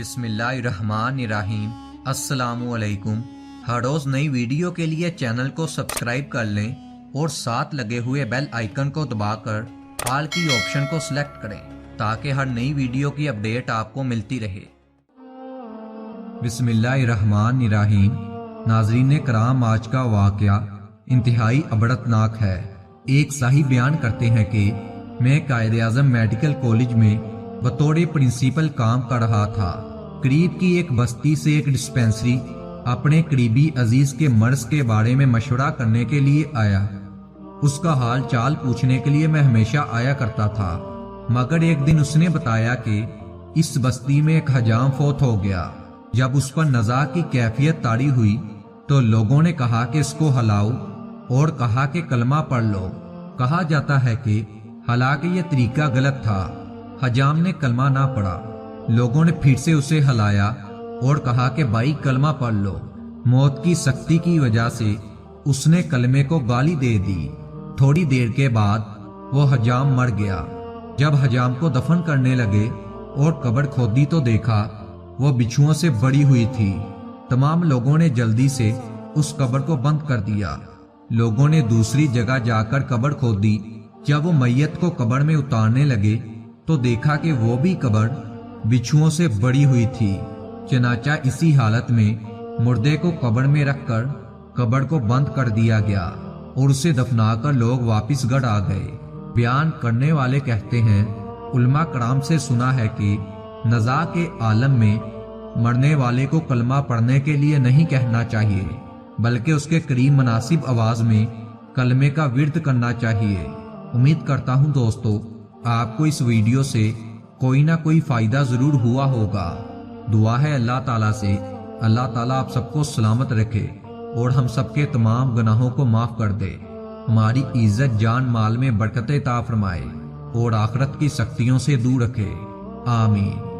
بسم اللہ الرحمن الرحیم۔ السلام علیکم۔ ہر روز نئی ویڈیو کے لیے چینل کو سبسکرائب کر لیں اور ساتھ لگے ہوئے بیل آئیکن کو دبا کر آل کی آپشن کو سلیکٹ کریں تاکہ ہر نئی ویڈیو کی اپڈیٹ آپ کو ملتی رہے۔ بسم اللہ الرحمن الرحیم۔ ناظرین کرام، آج کا واقعہ انتہائی عبرتناک ہے۔ ایک صاحب بیان کرتے ہیں کہ میں قائد اعظم میڈیکل کالج میں بطور پرنسپل کام کر رہا تھا۔ قریب کی ایک بستی سے ایک ڈسپینسری اپنے قریبی عزیز کے مرض کے بارے میں مشورہ کرنے کے لیے آیا۔ اس کا حال چال پوچھنے کے لیے میں ہمیشہ آیا کرتا تھا، مگر ایک دن اس نے بتایا کہ اس بستی میں ایک حجام فوت ہو گیا۔ جب اس پر نزاع کی کیفیت طاری ہوئی تو لوگوں نے کہا کہ اس کو ہلاؤ اور کہا کہ کلمہ پڑھ لو۔ کہا جاتا ہے کہ حالانکہ یہ طریقہ غلط تھا، حجام نے کلمہ نہ پڑھا۔ لوگوں نے پھر سے اسے ہلایا اور کہا کہ بھائی کلمہ پڑھ لو۔ موت کی سختی کی وجہ سے اس نے کلمے کو گالی دے دی۔ تھوڑی دیر کے بعد وہ حجام مر گیا۔ جب حجام کو دفن کرنے لگے اور قبر کھودی تو دیکھا وہ بچھوؤں سے بڑی ہوئی تھی۔ تمام لوگوں نے جلدی سے اس قبر کو بند کر دیا۔ لوگوں نے دوسری جگہ جا کر قبر کھودی۔ جب وہ میت کو قبر میں اتارنے لگے تو دیکھا کہ وہ بھی قبر بچھوؤں سے بڑی ہوئی تھی۔ چنانچہ اسی حالت میں مردے کو قبر میں رکھ کر قبر کو بند کر دیا گیا اور اسے دفنا کر لوگ واپس گھر آ گئے۔ بیان کرنے والے کہتے ہیں، علماء کرام سے سنا ہے کہ نزاع کے عالم میں مرنے والے کو کلمہ پڑھنے کے لیے نہیں کہنا چاہیے، بلکہ اس کے قریب مناسب آواز میں کلمے کا ورد کرنا چاہیے۔ امید کرتا ہوں دوستو آپ کو اس ویڈیو سے کوئی نہ کوئی فائدہ ضرور ہوا ہوگا۔ دعا ہے اللہ تعالیٰ سے اللہ تعالیٰ آپ سب کو سلامت رکھے اور ہم سب کے تمام گناہوں کو معاف کر دے، ہماری عزت جان مال میں برکت عطا فرمائے اور آخرت کی سختیوں سے دور رکھے۔ آمین۔